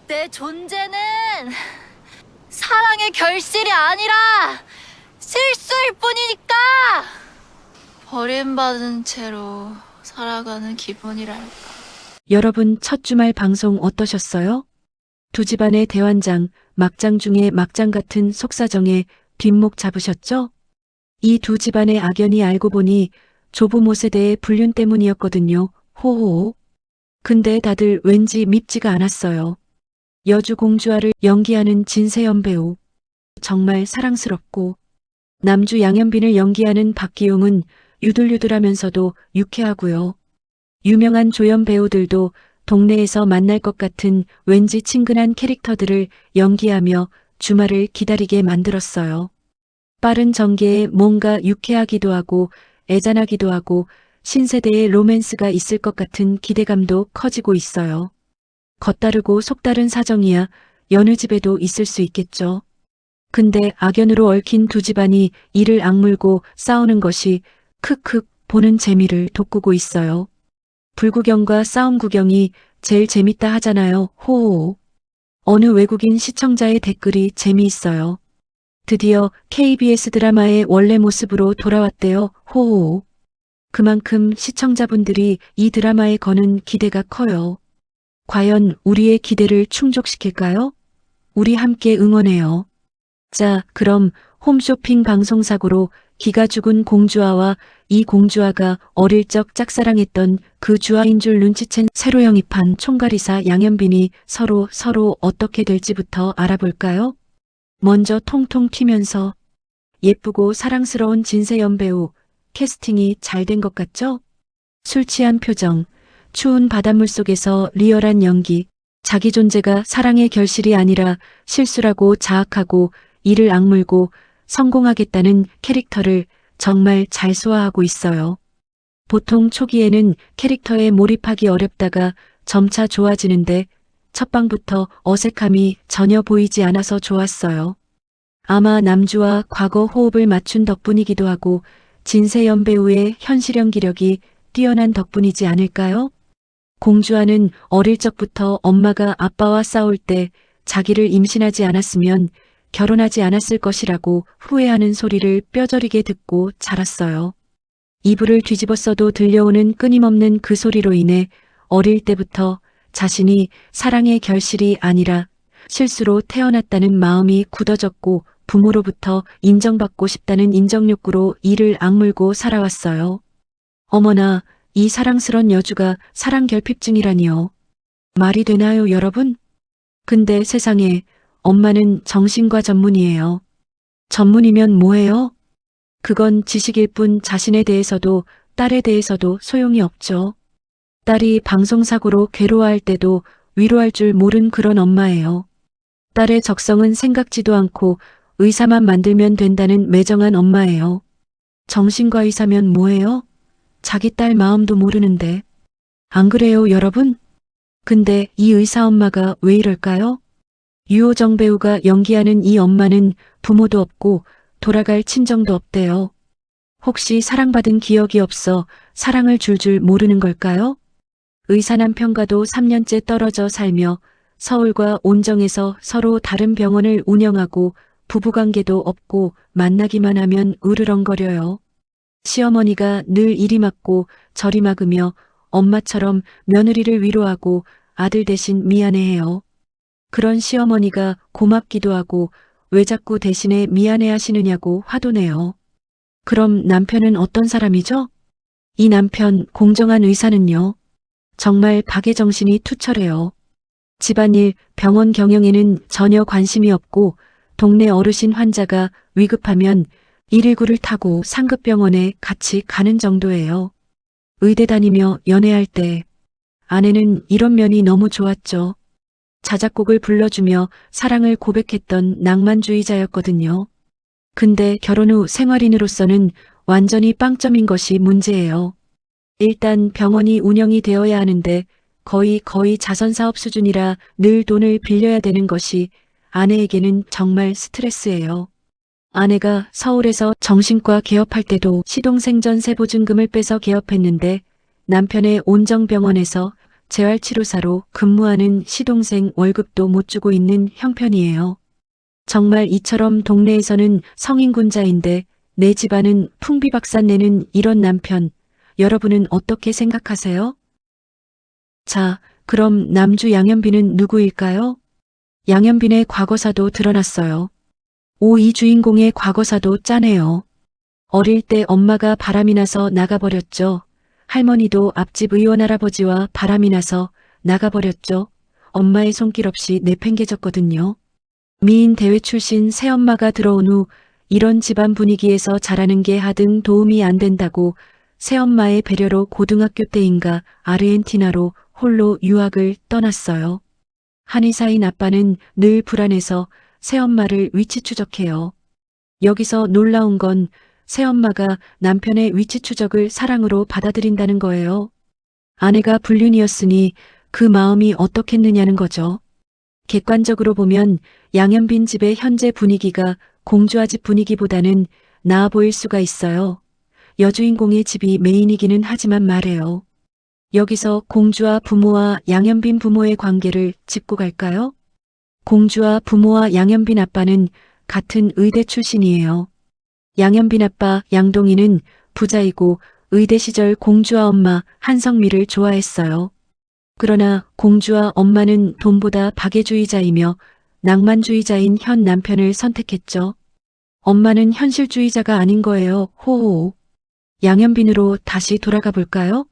내 존재는 사랑의 결실이 아니라 실수일 뿐이니까! 버림받은 채로 살아가는 기분이랄까. 여러분 첫 주말 방송 어떠셨어요? 두 집안의 대환장, 막장 중에 막장 같은 속사정에 뒷목 잡으셨죠? 이 두 집안의 악연이 알고 보니 조부모 세대의 불륜 때문이었거든요. 호호. 근데 다들 왠지 밉지가 않았어요. 여주 공주화를 연기하는 진세연 배우. 정말 사랑스럽고, 남주 양현빈을 연기하는 박기용은 유들유들하면서도 유쾌하고요. 유명한 조연 배우들도 동네에서 만날 것 같은 왠지 친근한 캐릭터들을 연기하며 주말을 기다리게 만들었어요. 빠른 전개에 뭔가 유쾌하기도 하고 애잔하기도 하고 신세대의 로맨스가 있을 것 같은 기대감도 커지고 있어요. 겉다르고 속다른 사정이야 여느 집에도 있을 수 있겠죠. 근데 악연으로 얽힌 두 집안이 이를 악물고 싸우는 것이 크크 보는 재미를 돋구고 있어요. 불구경과 싸움 구경이 제일 재밌다 하잖아요. 호호. 어느 외국인 시청자의 댓글이 재미있어요. 드디어 KBS 드라마의 원래 모습으로 돌아왔대요. 호호. 그만큼 시청자분들이 이 드라마에 거는 기대가 커요. 과연 우리의 기대를 충족시킬까요? 우리 함께 응원해요. 자, 그럼 홈쇼핑 방송사고로 기가 죽은 공주아와 이 공주아가 어릴 적 짝사랑했던 그 주아인 줄 눈치챈 새로 영입한 총괄이사 양현빈이 서로 어떻게 될지부터 알아볼까요? 먼저 통통 튀면서 예쁘고 사랑스러운 진세연 배우, 캐스팅이 잘 된 것 같죠? 술 취한 표정, 추운 바닷물 속에서 리얼한 연기, 자기 존재가 사랑의 결실이 아니라 실수라고 자학하고 이를 악물고 성공하겠다는 캐릭터를 정말 잘 소화하고 있어요. 보통 초기에는 캐릭터에 몰입하기 어렵다가 점차 좋아지는데 첫 방부터 어색함이 전혀 보이지 않아서 좋았어요. 아마 남주와 과거 호흡을 맞춘 덕분이기도 하고 진세연 배우의 현실 연기력이 뛰어난 덕분이지 않을까요? 공주아는 어릴 적부터 엄마가 아빠와 싸울 때 자기를 임신하지 않았으면 결혼하지 않았을 것이라고 후회하는 소리를 뼈저리게 듣고 자랐어요. 이불을 뒤집었어도 들려오는 끊임없는 그 소리로 인해 어릴 때부터 자신이 사랑의 결실이 아니라 실수로 태어났다는 마음이 굳어졌고 부모로부터 인정받고 싶다는 인정욕구로 이를 악물고 살아왔어요. 어머나, 이 사랑스런 여주가 사랑 결핍증이라니요. 말이 되나요, 여러분? 근데 세상에 엄마는 정신과 전문이에요. 전문이면 뭐예요? 그건 지식일 뿐 자신에 대해서도 딸에 대해서도 소용이 없죠. 딸이 방송사고로 괴로워할 때도 위로할 줄 모른 그런 엄마예요. 딸의 적성은 생각지도 않고 의사만 만들면 된다는 매정한 엄마예요. 정신과 의사면 뭐예요? 자기 딸 마음도 모르는데. 안 그래요, 여러분? 근데 이 의사 엄마가 왜 이럴까요? 유호정 배우가 연기하는 이 엄마는 부모도 없고 돌아갈 친정도 없대요. 혹시 사랑받은 기억이 없어 사랑을 줄줄 모르는 걸까요? 의사 남편과도 3년째 떨어져 살며 서울과 온정에서 서로 다른 병원을 운영하고 부부관계도 없고 만나기만 하면 으르렁거려요. 시어머니가 늘 이리 막고 저리 막으며 엄마처럼 며느리를 위로하고 아들 대신 미안해해요. 그런 시어머니가 고맙기도 하고 왜 자꾸 대신에 미안해 하시느냐고 화도 내요. 그럼 남편은 어떤 사람이죠? 이 남편 공정한 의사는요. 정말 박의 정신이 투철해요. 집안일, 병원 경영에는 전혀 관심이 없고 동네 어르신 환자가 위급하면 119를 타고 상급병원에 같이 가는 정도예요. 의대 다니며 연애할 때 아내는 이런 면이 너무 좋았죠. 자작곡을 불러주며 사랑을 고백했던 낭만주의자였거든요. 근데 결혼 후 생활인으로서는 완전히 빵점인 것이 문제예요. 일단 병원이 운영이 되어야 하는데 거의 자선사업 수준이라 늘 돈을 빌려야 되는 것이 아내에게는 정말 스트레스예요. 아내가 서울에서 정신과 개업할 때도 시동생전 세보증금을 빼서 개업했는데 남편의 온정병원에서 재활치료사로 근무하는 시동생 월급도 못 주고 있는 형편이에요. 정말 이처럼 동네에서는 성인군자인데 내 집안은 풍비박산 내는 이런 남편, 여러분은 어떻게 생각하세요? 자, 그럼 남주 양현빈은 누구일까요? 양현빈의 과거사도 드러났어요. 이 주인공의 과거사도 짠해요. 어릴 때 엄마가 바람이 나서 나가버렸죠. 할머니도 앞집 의원 할아버지와 바람이 나서 나가버렸죠. 엄마의 손길 없이 내팽개졌거든요. 미인 대회 출신 새엄마가 들어온 후 이런 집안 분위기에서 자라는 게 하등 도움이 안 된다고 새엄마의 배려로 고등학교 때인가 아르헨티나로 홀로 유학을 떠났어요. 한의사인 아빠는 늘 불안해서 새엄마를 위치 추적해요. 여기서 놀라운 건 새엄마가 남편의 위치 추적을 사랑으로 받아들인다는 거예요. 아내가 불륜이었으니 그 마음이 어떻겠느냐는 거죠. 객관적으로 보면 양현빈 집의 현재 분위기가 공주아 집 분위기보다는 나아 보일 수가 있어요. 여주인공의 집이 메인이기는 하지만 말해요. 여기서 공주아 부모와 양현빈 부모의 관계를 짚고 갈까요? 공주아 부모와 양현빈 아빠는 같은 의대 출신이에요. 양현빈 아빠 양동희는 부자이고 의대 시절 공주아 엄마 한성미를 좋아했어요. 그러나 공주아 엄마는 돈보다 박애주의자이며 낭만주의자인 현 남편을 선택했죠. 엄마는 현실주의자가 아닌 거예요. 호호. 양현빈으로 다시 돌아가 볼까요?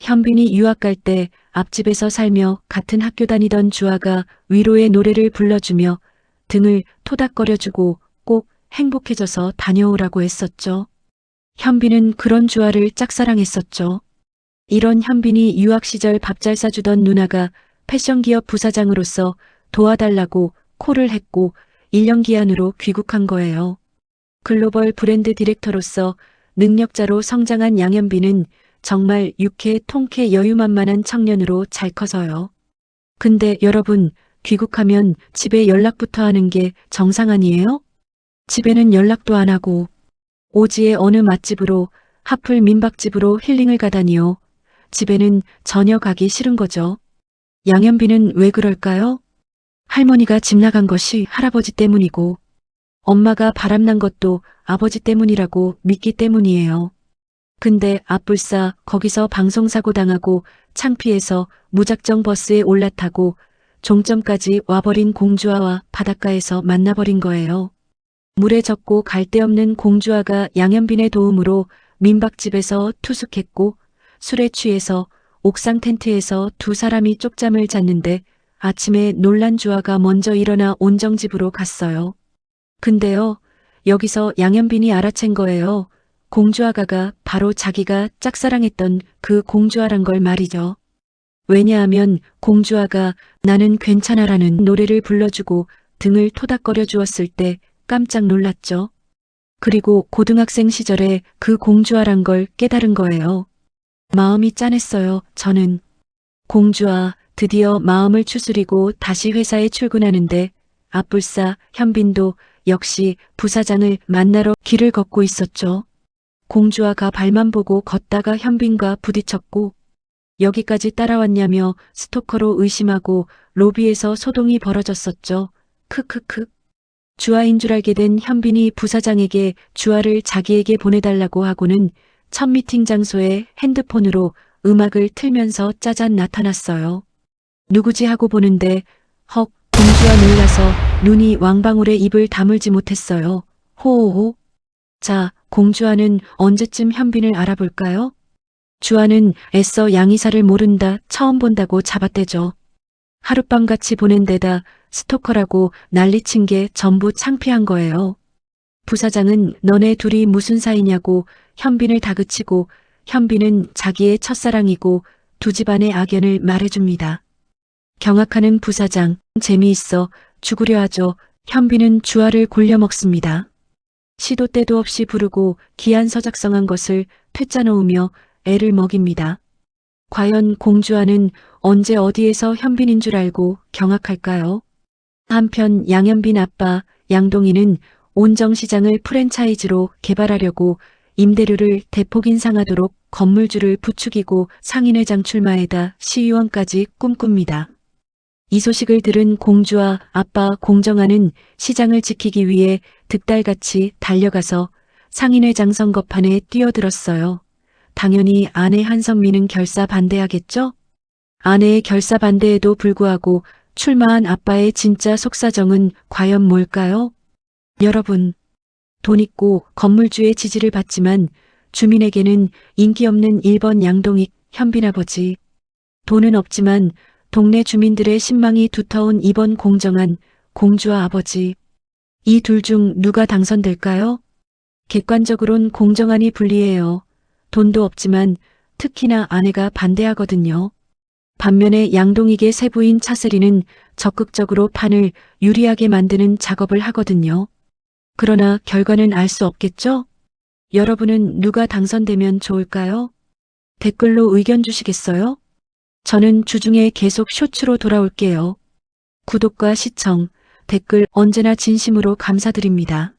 현빈이 유학 갈 때 앞집에서 살며 같은 학교 다니던 주아가 위로의 노래를 불러주며 등을 토닥거려주고 꼭 행복해져서 다녀오라고 했었죠. 현빈은 그런 주아를 짝사랑했었죠. 이런 현빈이 유학 시절 밥 잘 사주던 누나가 패션기업 부사장으로서 도와달라고 콜을 했고 1년 기한으로 귀국한 거예요. 글로벌 브랜드 디렉터로서 능력자로 성장한 양현빈은 정말 유쾌 통쾌 여유만만한 청년으로 잘 커서요. 근데 여러분, 귀국하면 집에 연락부터 하는 게 정상 아니에요? 집에는 연락도 안 하고 오지의 어느 맛집으로 하플 민박집으로 힐링을 가다니요. 집에는 전혀 가기 싫은 거죠. 양현빈은 왜 그럴까요? 할머니가 집 나간 것이 할아버지 때문이고 엄마가 바람난 것도 아버지 때문이라고 믿기 때문이에요. 근데 앞불싸 거기서 방송사고 당하고 창피해서 무작정 버스에 올라타고 종점까지 와버린 공주아와 바닷가에서 만나버린 거예요. 물에 젖고 갈데없는 공주아가 양현빈의 도움으로 민박집에서 투숙했고 술에 취해서 옥상 텐트에서 두 사람이 쪽잠을 잤는데 아침에 놀란 주아가 먼저 일어나 온정집으로 갔어요. 근데요, 여기서 양현빈이 알아챈 거예요. 공주아가가 바로 자기가 짝사랑했던 그 공주아란 걸 말이죠. 왜냐하면 공주아가 나는 괜찮아라는 노래를 불러주고 등을 토닥거려 주었을 때 깜짝 놀랐죠. 그리고 고등학생 시절에 그 공주아란 걸 깨달은 거예요. 마음이 짠했어요, 저는. 공주아, 드디어 마음을 추스리고 다시 회사에 출근하는데 앞불싸 현빈도 역시 부사장을 만나러 길을 걷고 있었죠. 공주아가 발만 보고 걷다가 현빈과 부딪혔고 여기까지 따라왔냐며 스토커로 의심하고 로비에서 소동이 벌어졌었죠. 크크크. 주아인 줄 알게 된 현빈이 부사장에게 주아를 자기에게 보내달라고 하고는 첫 미팅 장소에 핸드폰으로 음악을 틀면서 짜잔 나타났어요. 누구지 하고 보는데 헉, 공주아 놀라서 눈이 왕방울에 입을 다물지 못했어요. 호호호. 자, 공주아는 언제쯤 현빈을 알아볼까요? 주아는 애써 양이사를 모른다, 처음 본다고 잡아떼죠. 하룻밤같이 보낸 데다 스토커라고 난리친 게 전부 창피한 거예요. 부사장은 너네 둘이 무슨 사이냐고 현빈을 다그치고 현빈은 자기의 첫사랑이고 두 집안의 악연을 말해줍니다. 경악하는 부사장, 재미있어 죽으려 하죠. 현빈은 주아를 골려먹습니다. 시도 때도 없이 부르고 기한서작성한 것을 퇴짜 놓으며 애를 먹입니다. 과연 공주아는 언제 어디에서 현빈인 줄 알고 경악할까요? 한편 양현빈 아빠 양동희는 온정시장을 프랜차이즈로 개발하려고 임대료를 대폭 인상하도록 건물주를 부추기고 상인회장 출마에다 시의원까지 꿈꿉니다. 이 소식을 들은 공주와 아빠 공정아는 시장을 지키기 위해 득달같이 달려가서 상인회장 선거판에 뛰어들었어요. 당연히 아내 한선미는 결사 반대하겠죠? 아내의 결사 반대에도 불구하고 출마한 아빠의 진짜 속사정은 과연 뭘까요? 여러분, 돈 있고 건물주의 지지를 받지만 주민에게는 인기 없는 1번 양동익 현빈 아버지. 돈은 없지만 동네 주민들의 신망이 두터운 2번 공정한 공주와 아버지. 이 둘 중 누가 당선될까요? 객관적으론 공정한이 불리해요. 돈도 없지만 특히나 아내가 반대하거든요. 반면에 양동익의 세부인 차슬이는 적극적으로 판을 유리하게 만드는 작업을 하거든요. 그러나 결과는 알 수 없겠죠? 여러분은 누가 당선되면 좋을까요? 댓글로 의견 주시겠어요? 저는 주중에 계속 쇼츠로 돌아올게요. 구독과 시청, 댓글 언제나 진심으로 감사드립니다.